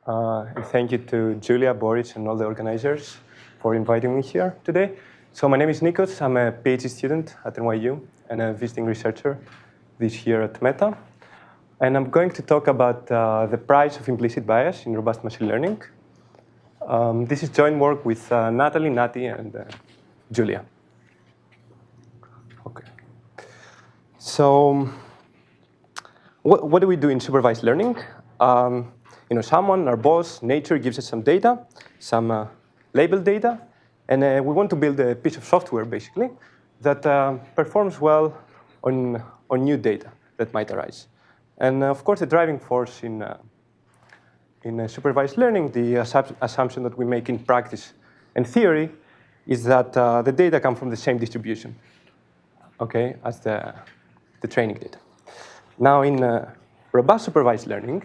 And thank you to Julia, Boris, and all the organizers for inviting me here today. So my name is Nikos. I'm a PhD student at NYU and a visiting researcher this year at Meta. And I'm going to talk about the price of implicit bias in robust machine learning. This is joint work with Natalie, Nati, and Julia. Okay. So what do we do in supervised learning? Someone, our boss, nature, gives us some data, some labeled data, and we want to build a piece of software, basically, that performs well on new data that might arise. And of course, the driving force in supervised learning, the assumption that we make in practice and theory, is that the data come from the same distribution, okay, as the training data. Now, in robust supervised learning,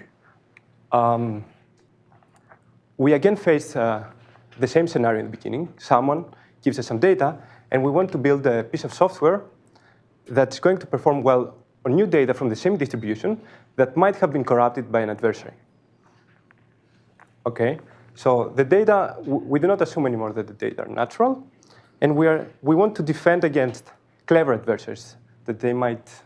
we again face the same scenario in the beginning. Someone gives us some data, and we want to build a piece of software that's going to perform well on new data from the same distribution that might have been corrupted by an adversary. Okay, so the data, we do not assume anymore that the data are natural, and we want to defend against clever adversaries, that they might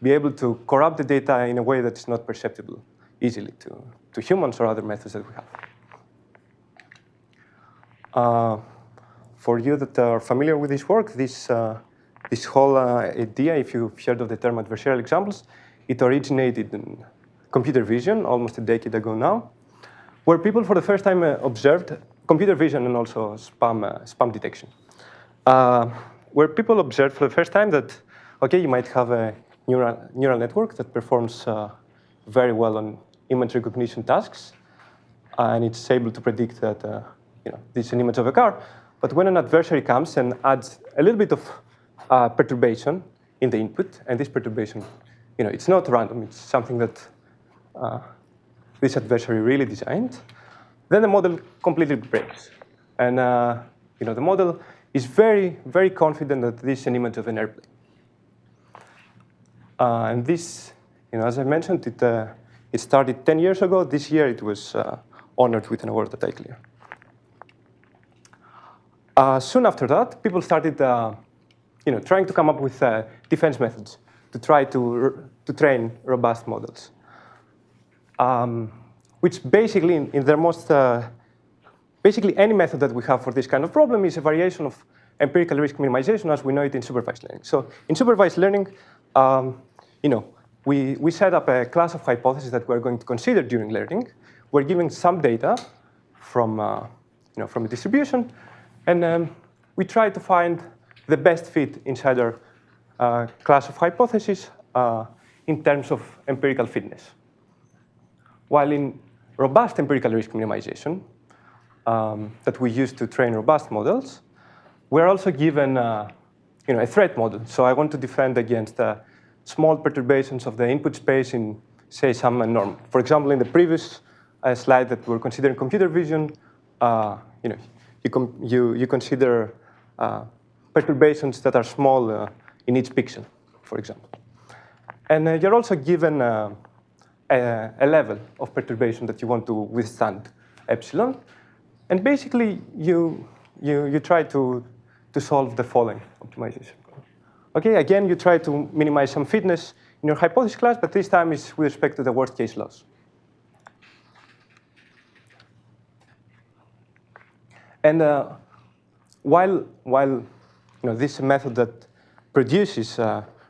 be able to corrupt the data in a way that's not perceptible easily to humans or other methods that we have. For you that are familiar with this work, this whole idea, if you've heard of the term adversarial examples, it originated in computer vision almost a decade ago now, where people for the first time observed computer vision and also spam detection, where people observed for the first time that, okay, you might have a neural network that performs very well on image recognition tasks, and it's able to predict that this is an image of a car. But when an adversary comes and adds a little bit of perturbation in the input, and this perturbation, it's not random, it's something that this adversary really designed, then the model completely breaks. And the model is very, very confident that this is an image of an airplane. And this, as I mentioned, it started 10 years ago. This year, it was honored with an award at ICLR. Soon after that, people started trying to come up with defense methods to try to train robust models, which basically, in their most, basically any method that we have for this kind of problem is a variation of empirical risk minimization as we know it in supervised learning. So in supervised learning, we set up a class of hypotheses that we're going to consider during learning. We're giving some data from a distribution, and we try to find the best fit inside our class of hypotheses in terms of empirical fitness. While in robust empirical risk minimization that we use to train robust models, we're also given a threat model. So I want to defend against small perturbations of the input space in, say, some norm. For example, in the previous slide that we're considering computer vision, you consider perturbations that are small in each pixel, for example. And you're also given a level of perturbation that you want to withstand, epsilon. And basically, you try to solve the following optimization. Okay, again, you try to minimize some fitness in your hypothesis class, but this time it's with respect to the worst case loss. And while this is a method that produces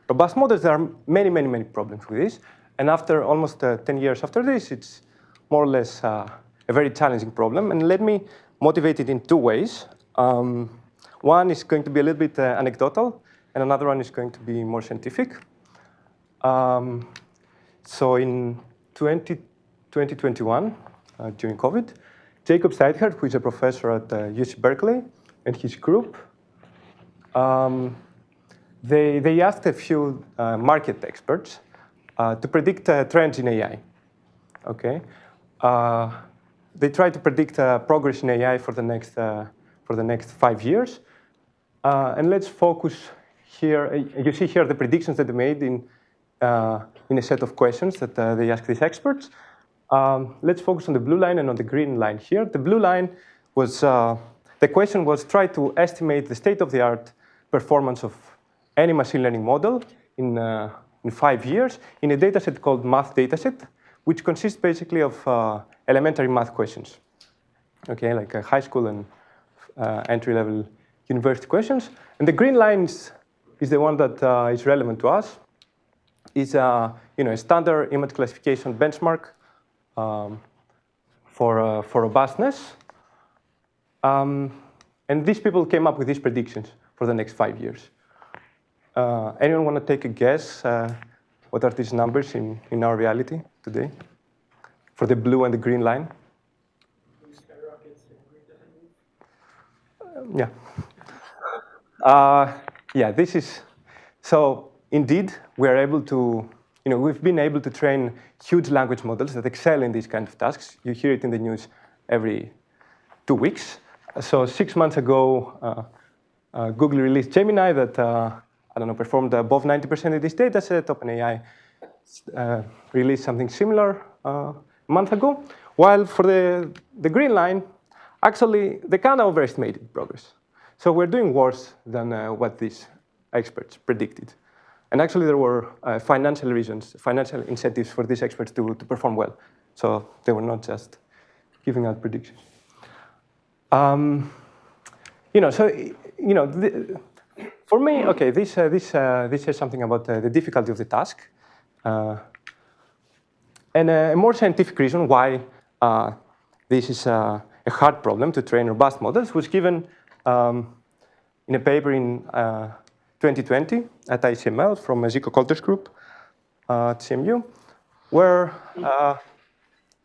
robust models, there are many, many, many problems with this. And after almost 10 years after this, it's more or less a very challenging problem. And let me motivate it in two ways. One is going to be a little bit anecdotal, and another one is going to be more scientific. So in 2021, during COVID, Jacob Seidhart, who is a professor at UC Berkeley, and his group, they asked a few market experts to predict trends in AI. Okay, they tried to predict progress in AI for the next 5 years, and let's focus here. You see here the predictions that they made in a set of questions that they asked these experts. Let's focus on the blue line and on the green line here. The blue line was, the question was try to estimate the state-of-the-art performance of any machine learning model in 5 years in a dataset called math dataset, which consists basically of elementary math questions, okay, like high school and entry-level university questions. And the green line is the one that is relevant to us. It's a standard image classification benchmark for robustness. And these people came up with these predictions for the next 5 years. Anyone want to take a guess? What are these numbers in our reality today for the blue and the green line? Yeah. Yeah, this is, so indeed, we are able to, we've been able to train huge language models that excel in these kind of tasks. You hear it in the news every 2 weeks. So 6 months ago, Google released Gemini that, I don't know, performed above 90% of this data set. OpenAI released something similar a month ago. While for the green line, actually, they kind of overestimated progress. So we're doing worse than what these experts predicted. And actually, there were financial reasons, financial incentives for these experts to perform well. So they were not just giving out predictions. For me, okay, this says something about the difficulty of the task. And a more scientific reason why this is a hard problem to train robust models was given in a paper in 2020 at ICML from Zico Coulter's group at CMU, where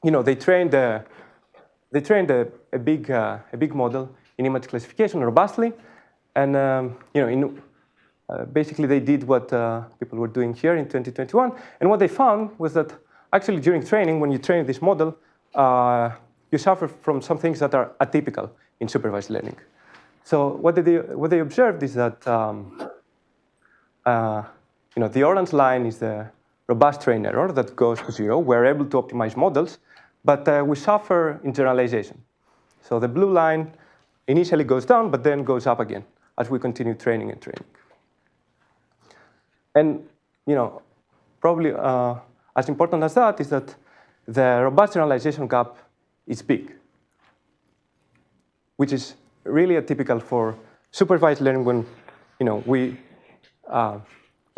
they trained a big model in image classification robustly, and basically they did what people were doing here in 2021, and what they found was that actually during training, when you train this model, you suffer from some things that are atypical in supervised learning. So what they observed is that the orange line is the robust train error that goes to 0. We're able to optimize models, but we suffer in generalization. So the blue line initially goes down, but then goes up again as we continue training and training. And probably as important as that is that the robust generalization gap is big, which is really atypical for supervised learning when we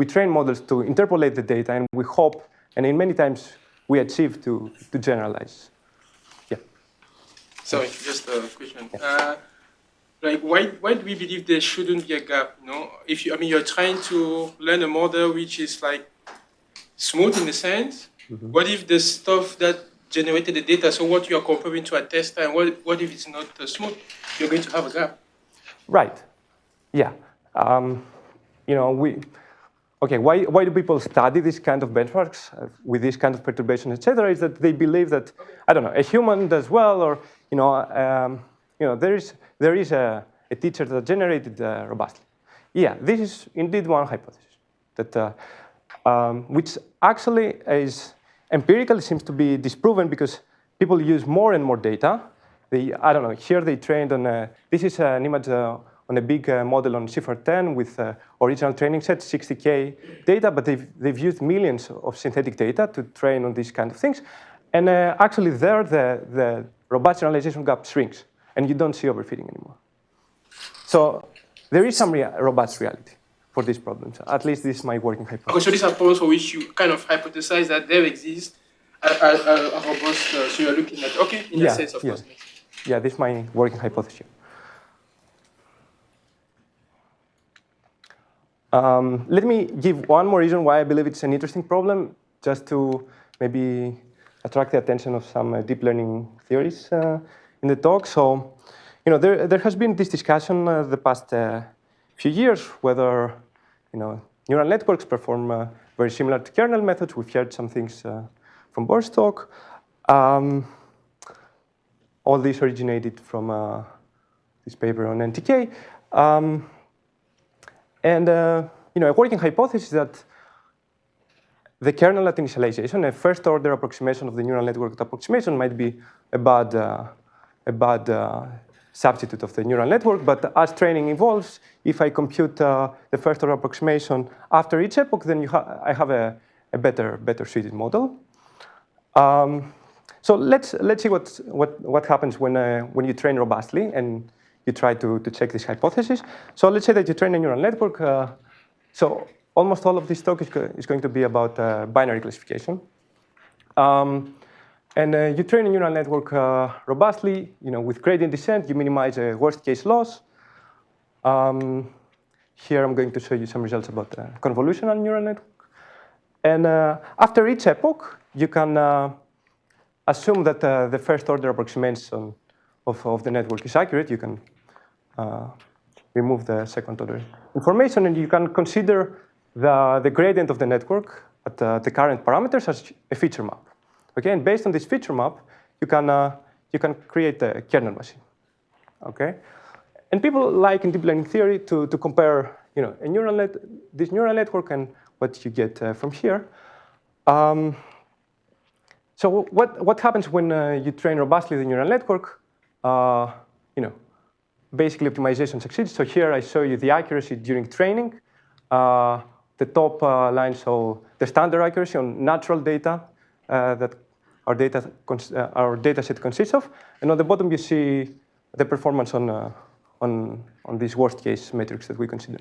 train models to interpolate the data, and we hope, and in many times we achieve to generalize. Yeah. Sorry, just a question. Yeah. Why do we believe there shouldn't be a gap? If you're trying to learn a model which is like smooth in the sense. Mm-hmm. What if the stuff that generated the data, so what you are comparing to a tester, and what if it's not smooth? You're going to have a gap. Right. Yeah. Why do people study this kind of benchmarks with this kind of perturbation, etc.? Is that they believe that, I don't know, a human does well, or there is a teacher that generated robustly. Yeah, this is indeed one hypothesis that which actually is empirically seems to be disproven because people use more and more data. I don't know. Here they trained on this is an image on a big model on CIFAR-10 with original training set, 60K data, but they've used millions of synthetic data to train on these kind of things. And actually there, the robust generalization gap shrinks, and you don't see overfitting anymore. So there is some robust reality for these problems. At least this is my working hypothesis. Okay, so these are problems for which you kind of hypothesize that there exists a robust, so you're looking at, okay, in that sense, of course. Yeah, this is my working hypothesis. Let me give one more reason why I believe it's an interesting problem, just to maybe attract the attention of some deep learning theories in the talk. So, there has been this discussion the past few years whether, neural networks perform very similar to kernel methods. We've heard some things from Bohr's talk. All this originated from this paper on NTK. And a working hypothesis that the kernel at initialization, a first-order approximation of the neural network approximation might be a bad substitute of the neural network. But as training evolves, if I compute the first-order approximation after each epoch, then I have a better suited model. So let's see what happens when you train robustly and you try to check this hypothesis. So let's say that you train a neural network. So almost all of this talk is going to be about binary classification. And you train a neural network robustly, with gradient descent. You minimize a worst-case loss. Here I'm going to show you some results about convolutional neural network. And after each epoch, you can assume that the first-order approximation of the network is accurate. You can remove the second-order information, and you can consider the gradient of the network at the current parameters as a feature map. Okay, and based on this feature map, you can create a kernel machine. Okay, and people like in deep learning theory to compare, this neural network and what you get from here. So what happens when you train robustly the neural network? Basically optimization succeeds. So here I show you the accuracy during training. The top line shows the standard accuracy on natural data that our data set consists of, and on the bottom you see the performance on these worst case metrics that we consider.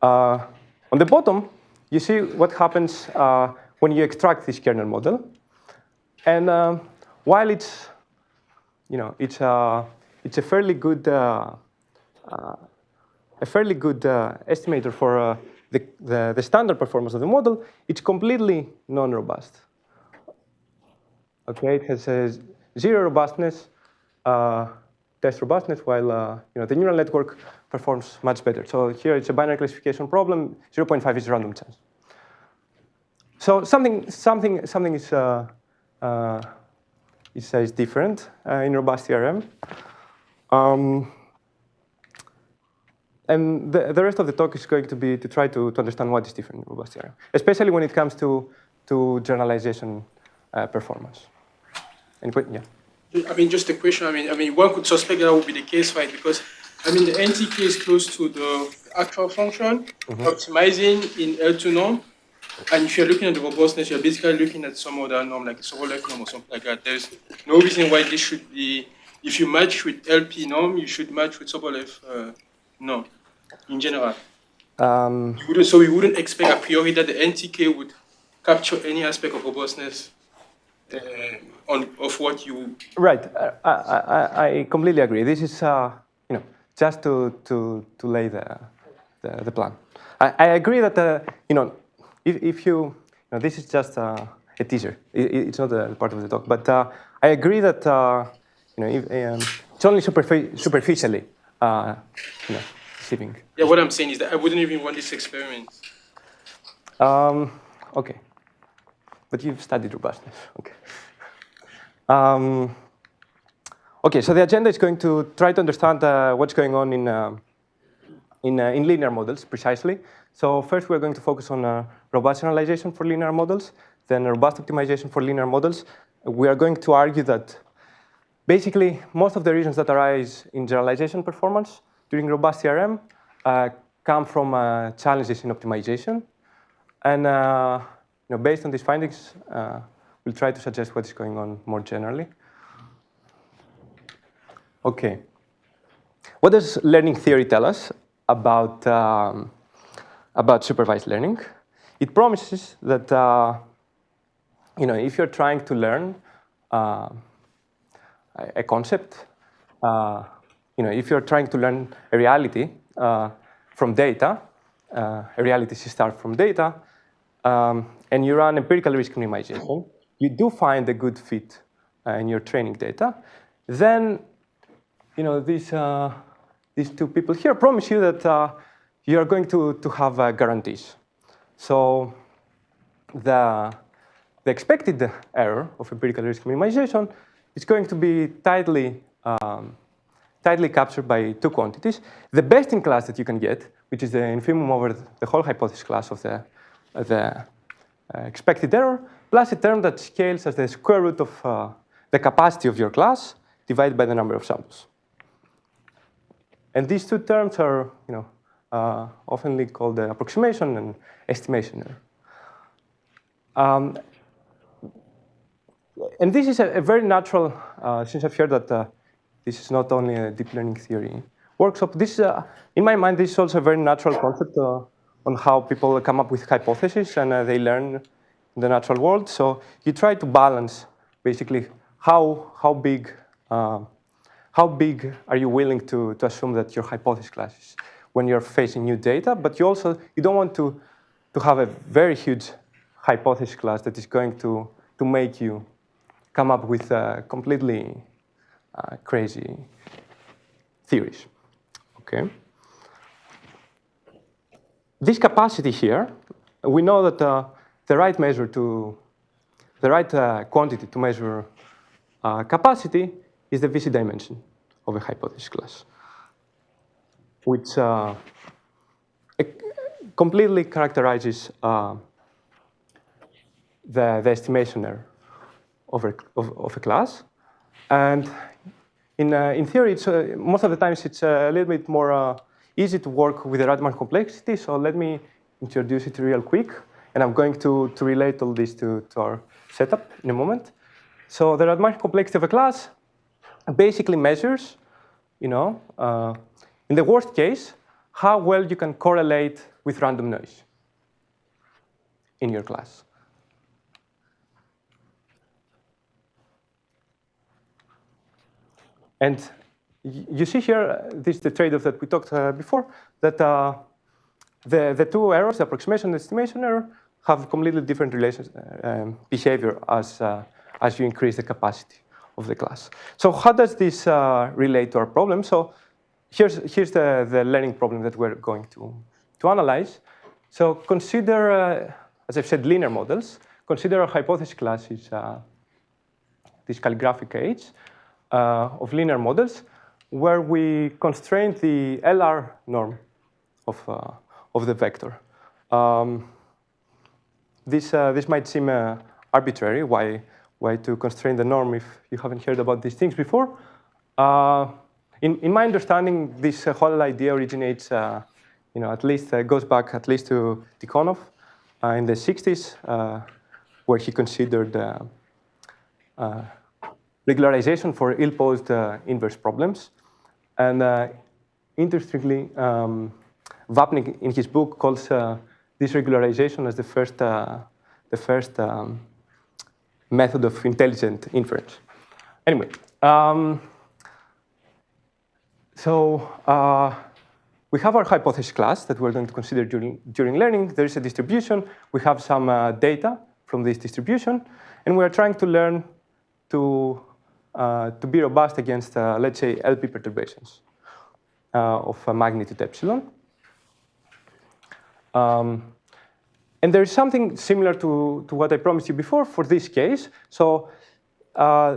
On the bottom, you see what happens when you extract this kernel model, and while it's a fairly good estimator for the standard performance of the model, it's completely non-robust. Okay, it has zero robustness, test robustness, while the neural network performs much better. So here it's a binary classification problem. 0.5 is random chance. So something is different in robust ERM. And the rest of the talk is going to be to try to understand what is different in robust ERM, especially when it comes to generalization performance. Yeah. I mean, just a question. I mean, one could suspect that would be the case, right? Because the NTK is close to the actual function, optimizing in L2 norm. And if you're looking at the robustness, you're basically looking at some other norm, like a Sobolev norm or something like that. There's no reason why this should be. If you match with LP norm, you should match with Sobolev norm in general. So we wouldn't expect a priori that the NTK would capture any aspect of robustness of what you. Right. I completely agree. This is just to lay the plan. I agree that if you this is just a teaser. It's not a part of the talk, but I agree that it's only superficially deceiving. Yeah, what I'm saying is that I wouldn't even want this experiment. Okay, but you've studied robustness. Okay. Okay, so the agenda is going to try to understand what's going on in linear models precisely. So first we're going to focus on robust generalization for linear models, then robust optimization for linear models. We are going to argue that basically most of the reasons that arise in generalization performance during robust ERM come from challenges in optimization. And based on these findings, we'll try to suggest what is going on more generally. Okay. What does learning theory tell us about supervised learning? It promises that if you're trying to learn a concept, if you're trying to learn a reality from data, a reality C* from data, and you run empirical risk minimization, you do find a good fit in your training data, then these two people here promise you that you are going to have guarantees. So the expected error of empirical risk minimization is going to be tightly captured by two quantities. The best in class that you can get, which is the infimum over the whole hypothesis class of the expected error, plus a term that scales as the square root of the capacity of your class divided by the number of samples. And these two terms are, often called the approximation and estimation error. And this is a very natural, since I've heard that this is not only a deep learning theory workshop, this in my mind, this is also a very natural concept on how people come up with hypotheses and they learn in the natural world. So you try to balance basically how big are you willing to assume that your hypothesis class is when you're facing new data, but you don't want to have a very huge hypothesis class that is going to make you come up with completely crazy theories. Okay. This capacity here, we know that the right quantity to measure capacity is the VC dimension of a hypothesis class, which completely characterizes the estimation error of a class. And in theory, most of the times it's a little bit more easy to work with the Radman complexity. So let me introduce it real quick. And I'm going to relate all this to our setup in a moment. So the Radman complexity of a class basically measures, in the worst case, how well you can correlate with random noise in your class. And you see here, this is the trade-off that we talked before, that the two errors, the approximation and estimation error, have completely different behavior as you increase the capacity of the class. So how does this relate to our problem? So here's the learning problem that we're going to analyze. So consider, as I've said, linear models. Consider a hypothesis class is this calligraphic age of linear models, where we constrain the LR norm of the vector. This might seem arbitrary. Why to constrain the norm if you haven't heard about these things before? In my understanding, this whole idea originates, at least goes back at least to Tikhonov in the 60s, where he considered regularization for ill-posed inverse problems. And interestingly, Vapnik in his book calls this regularization as the first method of intelligent inference. Anyway, we have our hypothesis class that we're going to consider during learning. There is a distribution. We have some data from this distribution, and we're trying to learn to be robust against, let's say, LP perturbations of magnitude epsilon. And there is something similar to what I promised you before for this case. So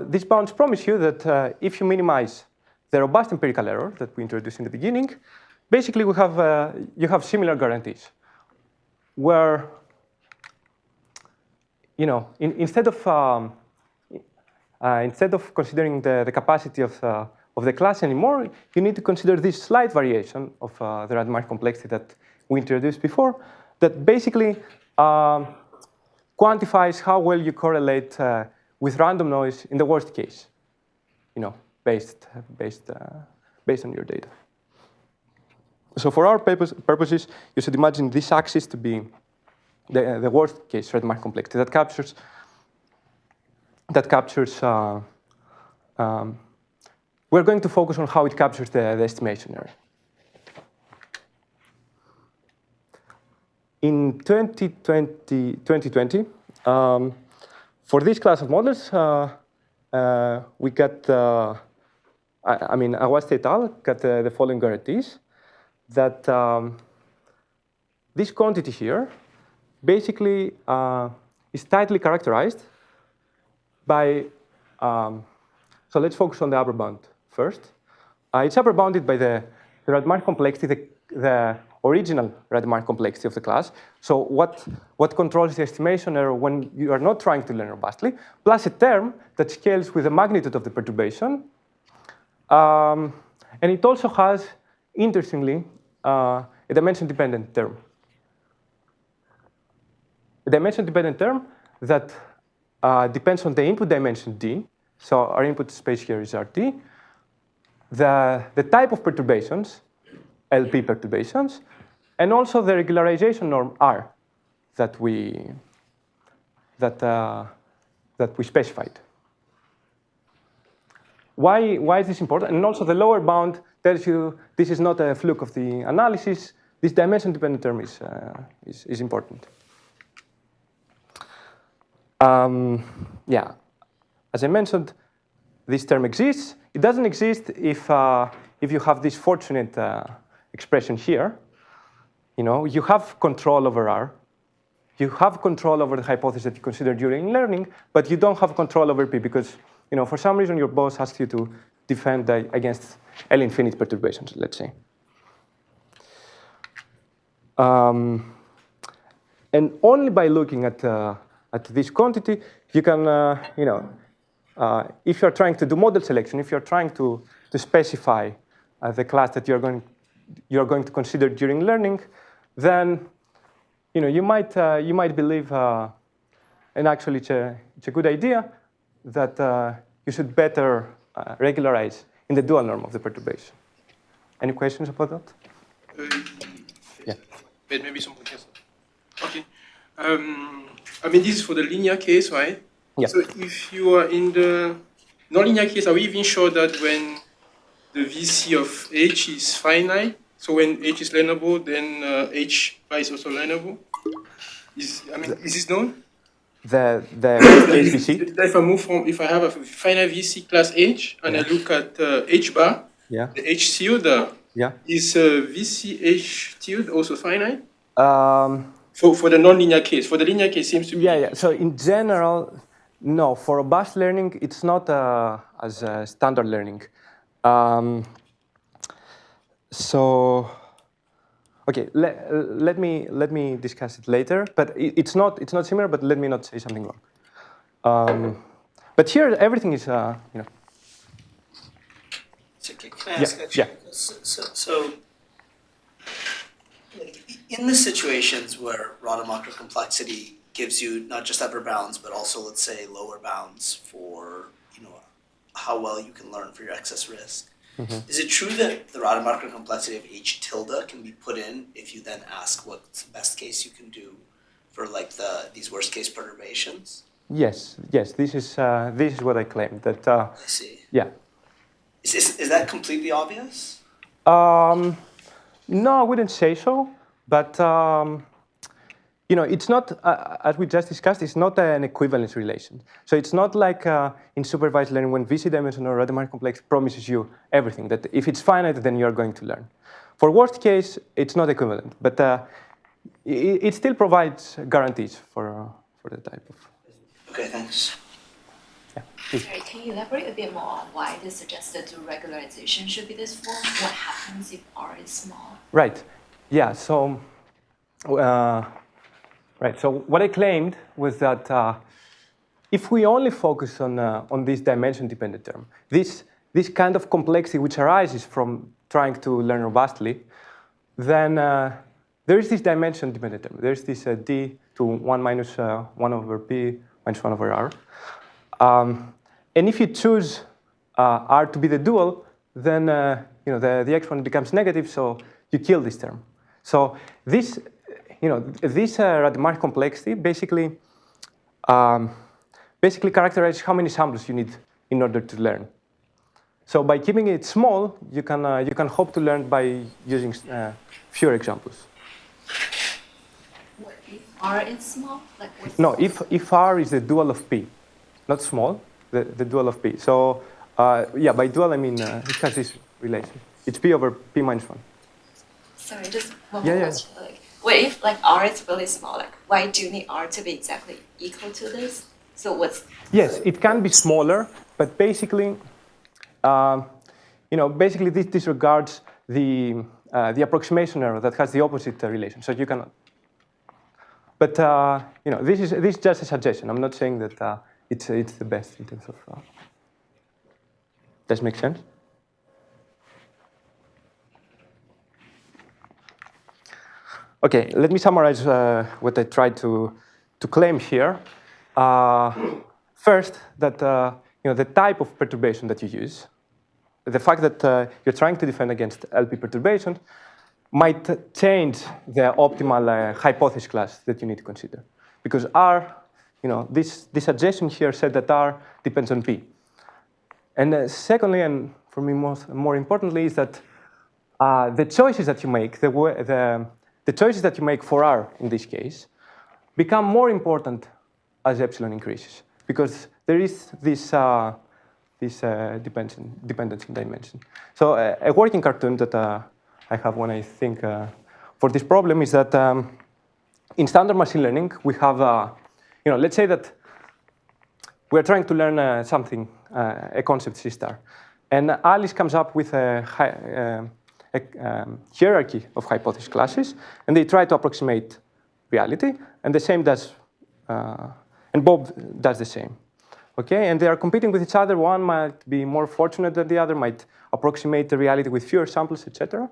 these bounds promise you that if you minimize the robust empirical error that we introduced in the beginning, basically you have similar guarantees, where instead of considering the capacity of the class anymore, you need to consider this slight variation of the Radman complexity that we introduced before, that basically quantifies how well you correlate with random noise in the worst case, based on your data. So for our purposes, you should imagine this axis to be the worst case Radman complexity that captures. We're going to focus on how it captures the estimation error. In 2020, for this class of models, we got, Awast et al. Got the following guarantees, that this quantity here basically is tightly characterized by, so let's focus on the upper bound first. It's upper bounded by the Radman complexity, original Rademacher complexity of the class. So what controls the estimation error when you are not trying to learn robustly, plus a term that scales with the magnitude of the perturbation. And it also has, interestingly, a dimension-dependent term. A dimension-dependent term that depends on the input dimension D. So our input space here is RT. The type of perturbations, LP perturbations, and also the regularization norm R that we specified. Why is this important? And also the lower bound tells you this is not a fluke of the analysis. This dimension-dependent term is important. Yeah, as I mentioned, this term exists. It doesn't exist if you have this fortunate expression here. You have control over R. You have control over the hypothesis that you consider during learning, but you don't have control over P because, for some reason, your boss asks you to defend against L-infinite perturbations, let's say. And only by looking at this quantity, you can, if you're trying to do model selection, if you're trying to specify the class that you're going to consider during learning, then you might believe, and actually it's a good idea that you should better regularize in the dual norm of the perturbation. Any questions about that? Yeah. Maybe something else. Okay. This is for the linear case, right? Yeah. So if you are in the nonlinear case, are we even sure that when the VC of H is finite, so when H is learnable, then H bar is also learnable? Is this known? The case VC? If I have a finite VC class H and I look at H bar, the H tilde, is VC H tilde also finite? For the nonlinear case. For the linear case, seems to be. Yeah. So in general, no. For robust learning, it's not as standard learning. So, okay, let me discuss it later. But it's not similar. But let me not say something wrong. But here, everything is So can I ask actually? Yeah. So in the situations where Rademacher complexity gives you not just upper bounds, but also, let's say, lower bounds for how well you can learn for your excess risk, is it true that the Rademacher complexity of H tilde can be put in if you then ask what's the best case you can do for these worst case perturbations? Yes. This is what I claim. That I see. Yeah. Is that completely obvious? No, I wouldn't say so. But it's not, as we just discussed, it's not an equivalence relation. So it's not like in supervised learning when VC dimension or Rademacher complex promises you everything, that if it's finite, then you're going to learn. For worst case, it's not equivalent. But it still provides guarantees for the type of. Okay, thanks. Yeah. Sorry, can you elaborate a bit more on why the suggested regularization should be this form? What happens if R is small? Right. Yeah. So, So what I claimed was that if we only focus on this dimension-dependent term, this kind of complexity which arises from trying to learn robustly, then there is this dimension-dependent term. There's this d to 1 minus 1 over p minus 1 over r. And if you choose r to be the dual, then the exponent becomes negative, so you kill this term. So this Rademacher complexity basically characterizes how many samples you need in order to learn. So by keeping it small, you can hope to learn by using fewer examples. What if R is small? No, if R is the dual of P, not small, the dual of P. So by dual I mean it has this relation. It's P over P minus 1. Sorry, just one more question. What if R is really small? Why do you need R to be exactly equal to this? So what's? Yes, it can be smaller, but basically, basically this disregards the the approximation error that has the opposite relation. So you cannot. But this is just a suggestion. I'm not saying that it's the best in terms of. Does it make sense? Okay, let me summarize what I tried to claim here. First, that the type of perturbation that you use, the fact that you're trying to defend against LP perturbations, might change the optimal hypothesis class that you need to consider, because R, this suggestion here said that R depends on P. And secondly, and for me more importantly, is that the choices that you make, the choices that you make for R in this case, become more important as epsilon increases, because there is this dependence in dimension. So a working cartoon that I have when I think for this problem is that in standard machine learning we have, let's say that we're trying to learn something, a concept C star, and Alice comes up with a hierarchy of hypothesis classes, and they try to approximate reality, and the same does, and Bob does the same. Okay, and they are competing with each other. One might be more fortunate than the other, might approximate the reality with fewer samples, etc.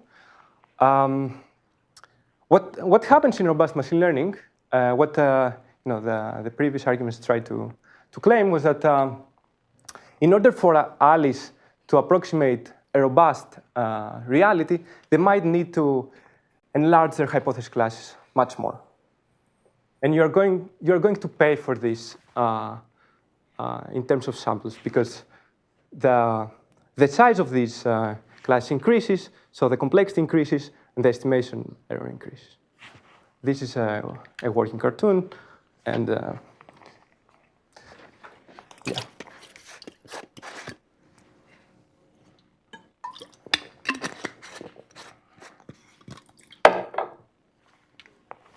What happens in robust machine learning? What the previous arguments tried to claim was that in order for Alice to approximate a robust reality, they might need to enlarge their hypothesis classes much more, and you're going to pay for this. In terms of samples, because the size of these class increases, so the complexity increases, and the estimation error increases. This is a working cartoon, and yeah.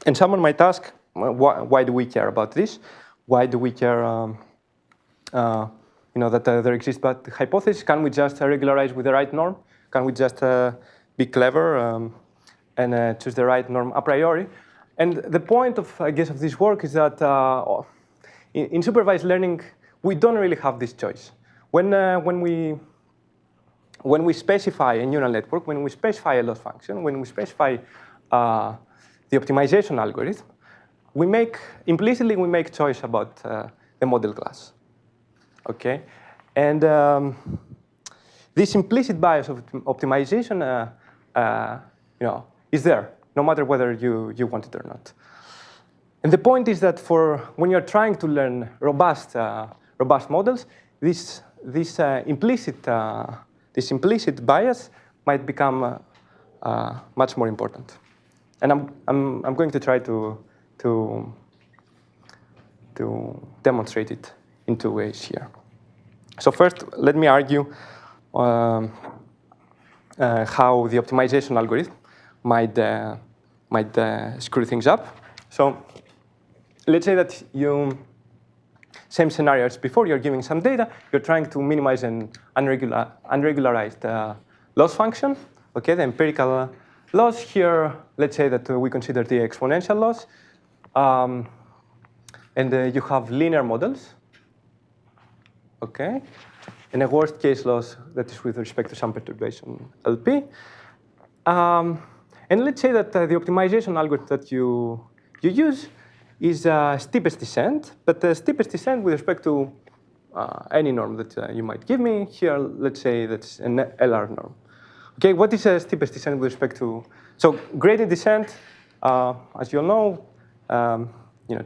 And someone might ask, why do we care about this? Why do we care? That there exists bad hypothesis? Can we just regularize with the right norm? Can we just be clever and choose the right norm a priori? And the point of, I guess, of this work is that in supervised learning, we don't really have this choice. When we specify a neural network, when we specify a loss function, when we specify the optimization algorithm, implicitly we make choice about the model class. Okay, and this implicit bias of optimization, is there, no matter whether you want it or not. And the point is that when you're trying to learn robust models, this implicit bias might become much more important. And I'm going to try to demonstrate it in two ways here. So first, let me argue how the optimization algorithm might screw things up. So let's say that same scenario as before, you're giving some data, you're trying to minimize an unregularized loss function, okay, the empirical loss here, let's say that we consider the exponential loss, and you have linear models, okay, and a worst case loss that is with respect to some perturbation LP. And let's say that the optimization algorithm that you use is steepest descent, but the steepest descent with respect to any norm that you might give me. Here, let's say that's an LR norm. Okay, what is a steepest descent with respect to? So gradient descent, as you all know,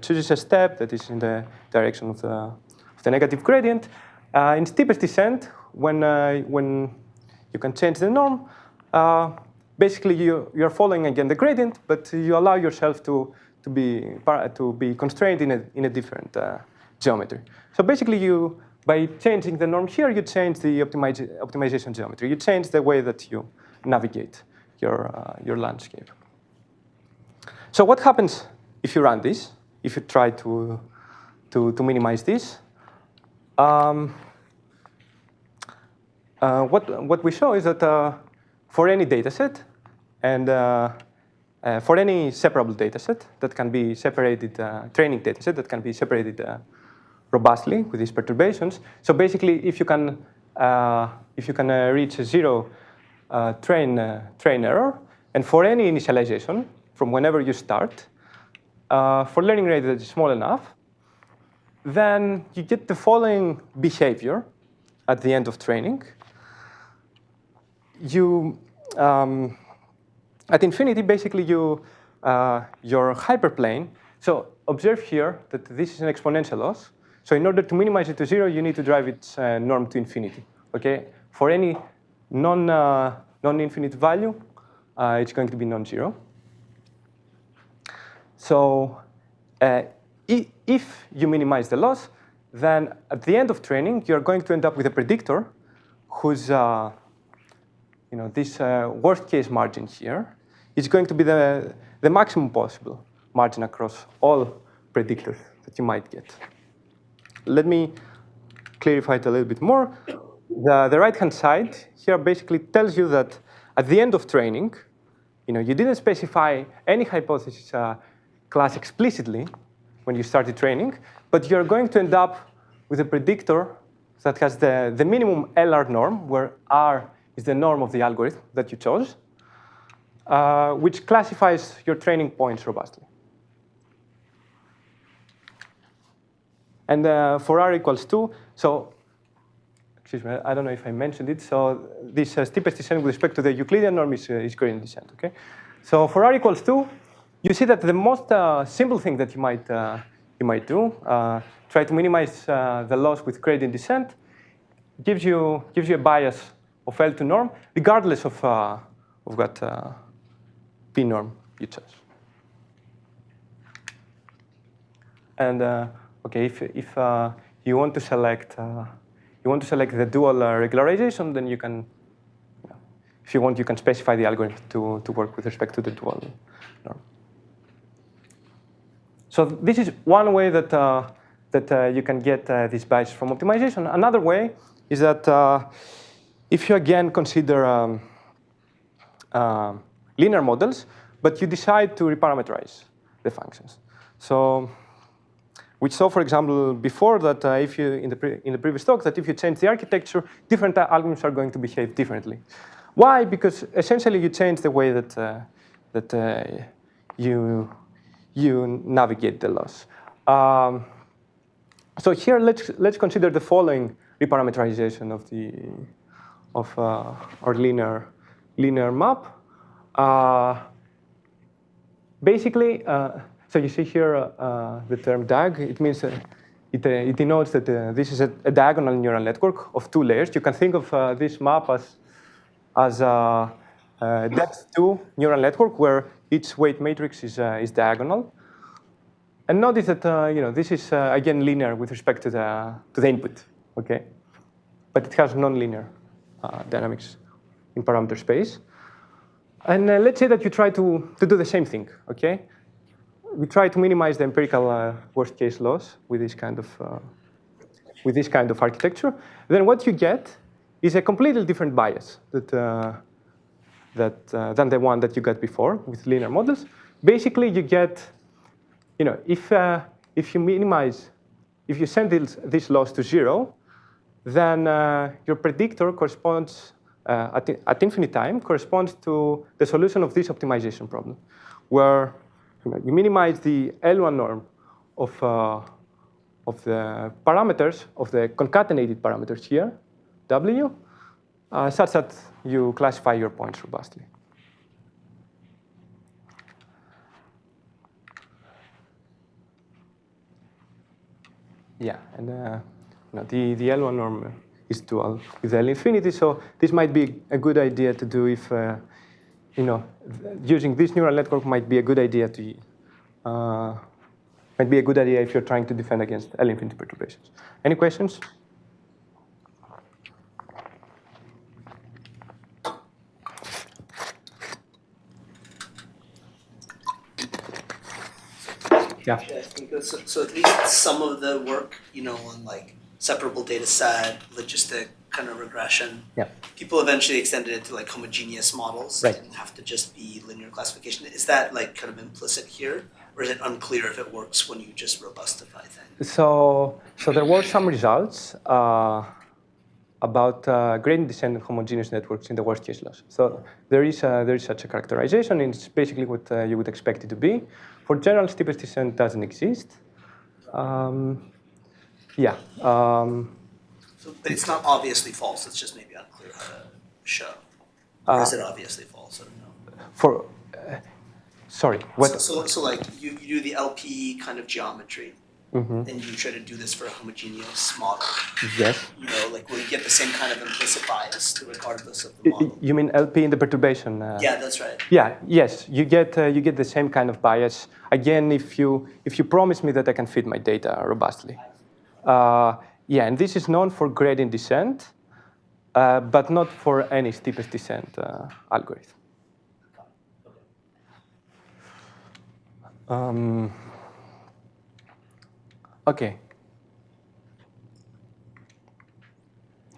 chooses a step that is in the direction of the negative gradient. In steepest descent, when you can change the norm, basically you're following again the gradient, but you allow yourself to be constrained in a different geometry. So basically, by changing the norm here, you change the optimization geometry. You change the way that you navigate your landscape. So what happens if you run this? If you try to minimize this? What we show is that for any data set, And for any separable data set that can be separated, training data set that can be separated robustly with these perturbations. So basically, if you can reach a zero train error, and for any initialization from whenever you start, for learning rate that is small enough, then you get the following behavior at the end of training. You at infinity, basically, your hyperplane. So observe here that this is an exponential loss. So in order to minimize it to zero, you need to drive its norm to infinity. Okay. For any non-infinite value, it's going to be non-zero. So if you minimize the loss, then at the end of training, you're going to end up with a predictor whose this worst case margin here is going to be the maximum possible margin across all predictors that you might get. Let me clarify it a little bit more. The right-hand side here basically tells you that at the end of training, you didn't specify any hypothesis class explicitly when you started training, but you're going to end up with a predictor that has the minimum LR norm, where R is the norm of the algorithm that you chose, which classifies your training points robustly. And for R equals 2, so, excuse me, I don't know if I mentioned it. So this steepest descent with respect to the Euclidean norm is gradient descent, okay? So for R equals 2, you see that the most simple thing that you might do, try to minimize the loss with gradient descent, gives you a bias of L to norm, regardless of what P norm you chose. And okay, if you want to select the dual regularization, then you can, if you want, you can specify the algorithm to work with respect to the dual norm. So this is one way that you can get this bias from optimization. Another way is that if you again consider linear models, but you decide to reparameterize the functions. So we saw, for example, before that if you in the previous talk that if you change the architecture, different algorithms are going to behave differently. Why? Because essentially you change the way that you navigate the loss. So here let's consider the following reparameterization of our linear map. Basically, so you see here the term DAG. It means it denotes that this is a diagonal neural network of 2 layers. You can think of this map as a depth 2 neural network where each weight matrix is diagonal. And notice that this is again linear with respect to the input, okay? But it has nonlinear dynamics in parameter space. And let's say that you try to do the same thing, okay? We try to minimize the empirical worst case loss with this kind of architecture. Then what you get is a completely different bias than the one that you got before with linear models. Basically, you get, if you send this loss to 0, then your predictor corresponds at infinite time corresponds to the solution of this optimization problem, where you minimize the L1 norm of the parameters, of the concatenated parameters here, W, such that you classify your points robustly. Yeah, and the L1 norm is dual with L infinity, so this might be a good idea to do if using this neural network might be a good idea if you're trying to defend against L infinity perturbations. Any questions? Yeah. So at least some of the work, on like separable data set, logistic kind of regression. Yeah. People eventually extended it to like homogeneous models. Right. It didn't have to just be linear classification. Is that like kind of implicit here, or is it unclear if it works when you just robustify things? So there were some results about gradient descent and homogeneous networks in the worst case loss. So there is such a characterization, and it's basically what you would expect it to be. For general steepest descent, doesn't exist. Yeah. But it's not obviously false. It's just maybe unclear how to show. Or is it obviously false? I don't know. For sorry, what? So like you do the LP kind of geometry, and you try to do this for a homogeneous model. Yes. You know, like will you get the same kind of implicit bias regardless of the model? You mean LP in the perturbation? Yeah, that's right. Yeah. Yes. You get the same kind of bias. Again, if you promise me that I can fit my data robustly. Yeah, and this is known for gradient descent, but not for any steepest descent algorithm. Okay.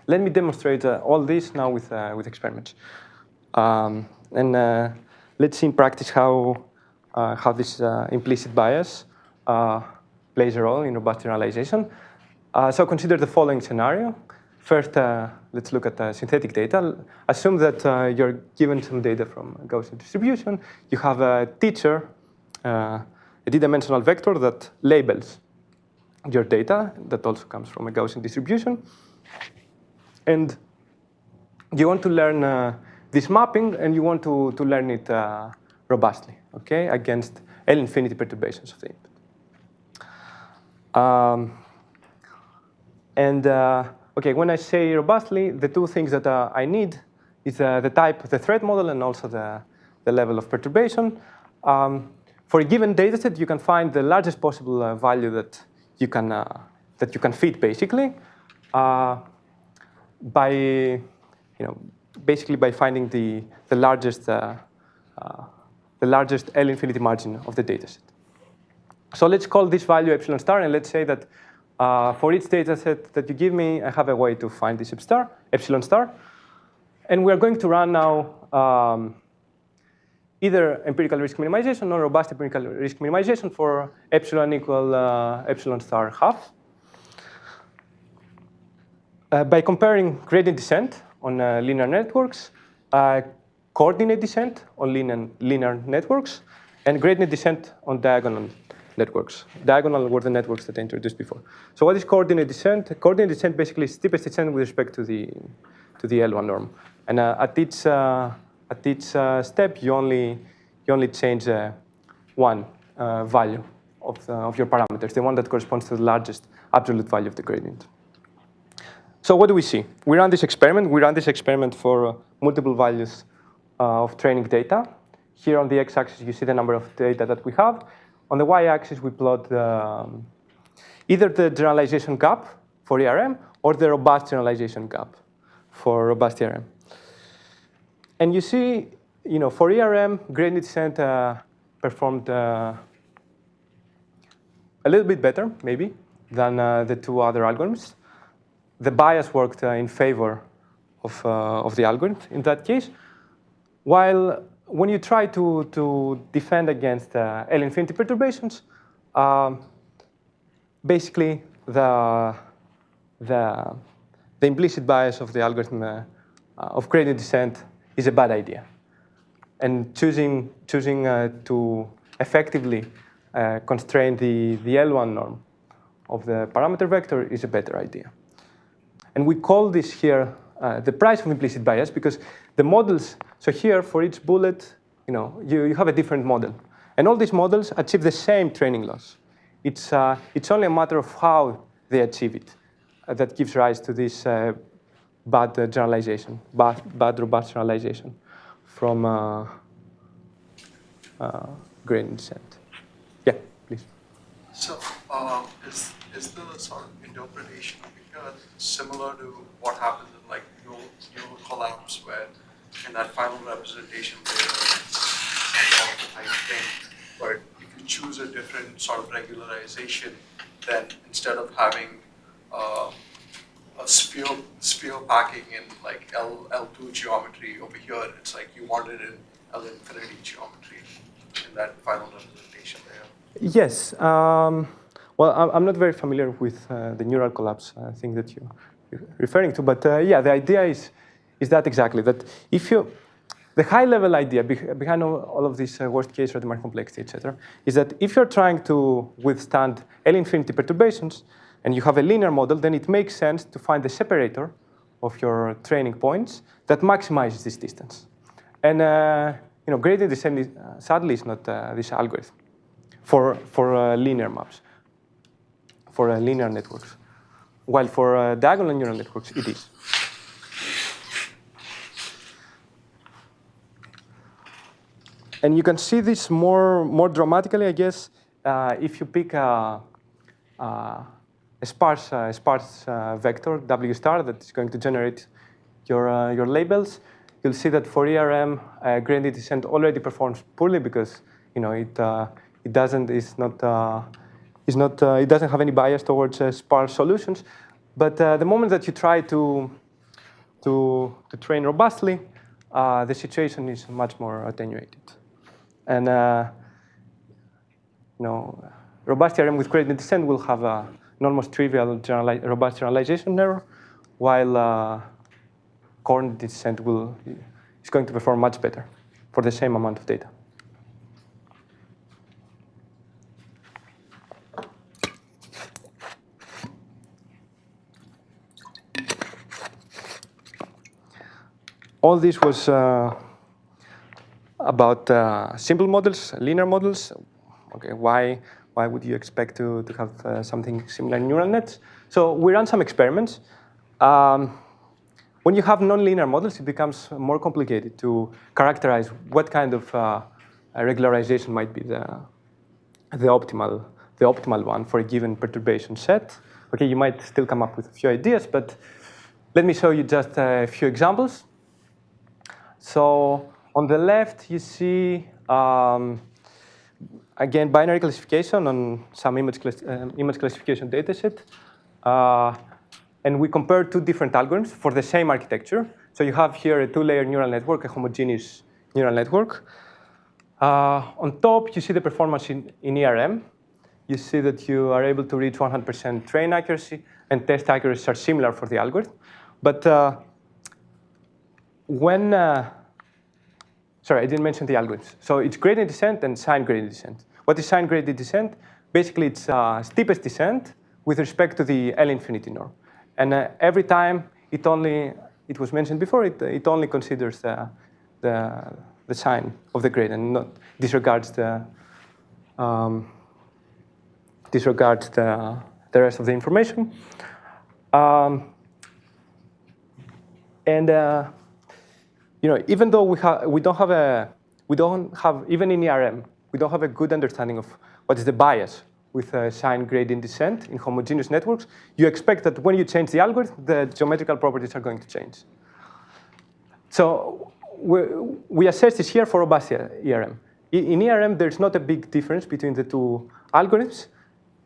Let me demonstrate all this now with experiments, and let's see in practice how this implicit bias plays a role in robust generalization. So consider the following scenario. First, let's look at synthetic data. Assume that you're given some data from a Gaussian distribution. You have a teacher, a d-dimensional vector that labels your data. That also comes from a Gaussian distribution. And you want to learn this mapping, and you want to learn it robustly, okay, against L infinity perturbations of the input. Okay, when I say robustly, the two things that I need is the type, the threat model, and also the level of perturbation. For a given dataset, you can find the largest possible value that you can fit, basically, by basically by finding the largest L infinity margin of the dataset. So let's call this value epsilon star, and let's say that for each dataset that you give me, I have a way to find this epsilon star. And we're going to run now either empirical risk minimization or robust empirical risk minimization for epsilon equal epsilon star half. By comparing gradient descent on linear networks, coordinate descent on linear networks, and gradient descent on diagonal networks. Diagonal were the networks that I introduced before. So what is coordinate descent? Coordinate descent basically is steepest descent with respect to the L1 norm. And at each step, you only change one value of your parameters, the one that corresponds to the largest absolute value of the gradient. So what do we see? We run this experiment. We run this experiment for multiple values of training data. Here on the x-axis, you see the number of data that we have. On the y-axis, we plot either the generalization gap for ERM or the robust generalization gap for robust ERM. And you see, for ERM, gradient descent performed a little bit better, maybe, than the two other algorithms. The bias worked in favor of the algorithm in that case, while when you try to defend against L infinity perturbations, basically the implicit bias of the algorithm of gradient descent is a bad idea, and choosing to effectively constrain the L1 norm of the parameter vector is a better idea. And we call this here the price of implicit bias because the models, so here for each bullet, you have a different model. And all these models achieve the same training loss. It's only a matter of how they achieve it that gives rise to this bad generalization, bad robust generalization from gradient descent. Yeah, please. So is the sort of interpretation similar to what happens in like neural collapse, where in that final representation there is the type thing, but if you choose a different sort of regularization, then instead of having a sphere packing in like L2 geometry over here. It's like you want it in L infinity geometry in that final representation there. Yes. Well, I'm not very familiar with the neural collapse thing that you're referring to, but yeah, the idea is that exactly, that if you, the high-level idea behind all of this worst-case Rademacher complexity, etc., is that if you're trying to withstand L infinity perturbations and you have a linear model, then it makes sense to find the separator of your training points that maximizes this distance. And gradient descent is, sadly is not this algorithm for linear maps, for linear networks, while for diagonal neural networks it is. And you can see this more dramatically, I guess, if you pick a sparse vector, W star, that is going to generate your labels. You'll see that for ERM, gradient descent already performs poorly because it doesn't have any bias towards sparse solutions. But the moment that you try to train robustly, the situation is much more attenuated. And robust ERM with gradient descent will have an almost trivial robust generalization error, while coordinate descent is going to perform much better for the same amount of data. All this was about simple models, linear models. Okay, why would you expect to have something similar in neural nets? So we ran some experiments. When you have nonlinear models, it becomes more complicated to characterize what kind of regularization might be the optimal one for a given perturbation set. Okay, you might still come up with a few ideas, but let me show you just a few examples. So on the left, you see, again, binary classification on some image classification dataset. And we compare two different algorithms for the same architecture. So you have here a two-layer neural network, a homogeneous neural network. On top, you see the performance in ERM. You see that you are able to reach 100% train accuracy, and test accuracies are similar for the algorithm. But sorry, I didn't mention the algorithms. So it's gradient descent and sign gradient descent. What is sign gradient descent? Basically, it's steepest descent with respect to the L infinity norm. And every time it was mentioned before, it only considers the sign of the gradient, not disregards the rest of the information. Even though we don't have even in ERM, we don't have a good understanding of what is the bias with sign gradient descent in homogeneous networks, you expect that when you change the algorithm, the geometrical properties are going to change. So we assess this here for robust ERM. In ERM, there's not a big difference between the two algorithms,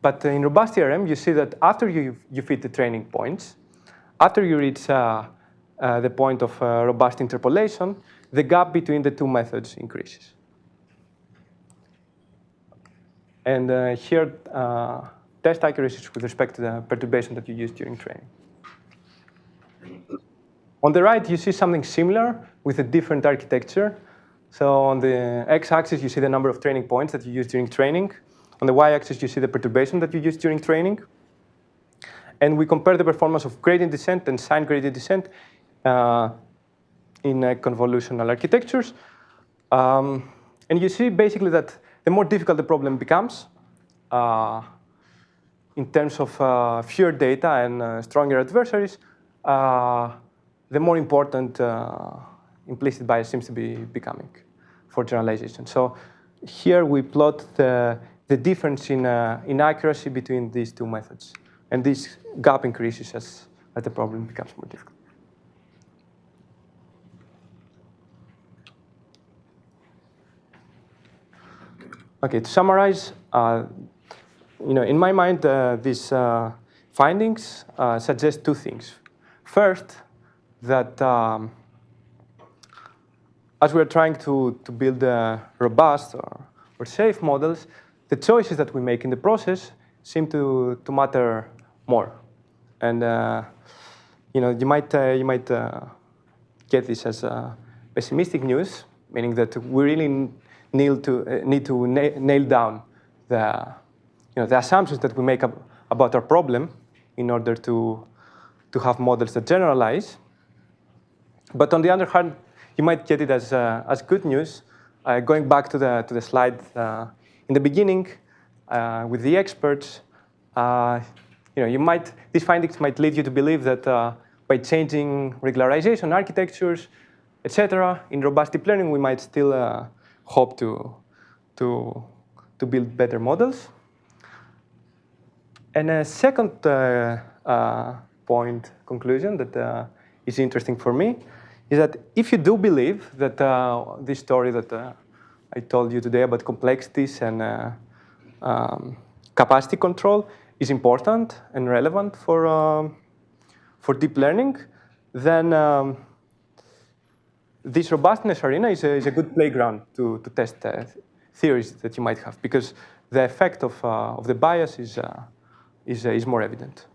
but in robust ERM, you see that after you fit the training points, after you reach the point of robust interpolation, the gap between the two methods increases. And here, test accuracies with respect to the perturbation that you used during training. On the right, you see something similar with a different architecture. So on the x-axis, you see the number of training points that you used during training. On the y-axis, you see the perturbation that you used during training. And we compare the performance of gradient descent and sign gradient descent in convolutional architectures. And you see basically that the more difficult the problem becomes, in terms of fewer data and stronger adversaries, the more important implicit bias seems to be becoming for generalization. So here we plot the difference in accuracy between these two methods. And this gap increases as the problem becomes more difficult. Okay, to summarize, in my mind, this findings suggest two things. First, that as we're trying to build robust or safe models, the choices that we make in the process seem to matter more. And you might get this as pessimistic news, meaning that we really need to nail down the assumptions that we make about our problem in order to have models that generalize. But on the other hand, you might get it as good news. Going back to the slide in the beginning with the experts, these findings might lead you to believe that by changing regularization architectures, etc., in robust deep learning, we might still hope to build better models. And a second point conclusion that is interesting for me is that if you do believe that this story that I told you today about complexities and capacity control is important and relevant for deep learning, then this robustness arena is a good playground to test theories that you might have, because the effect of the bias is more evident.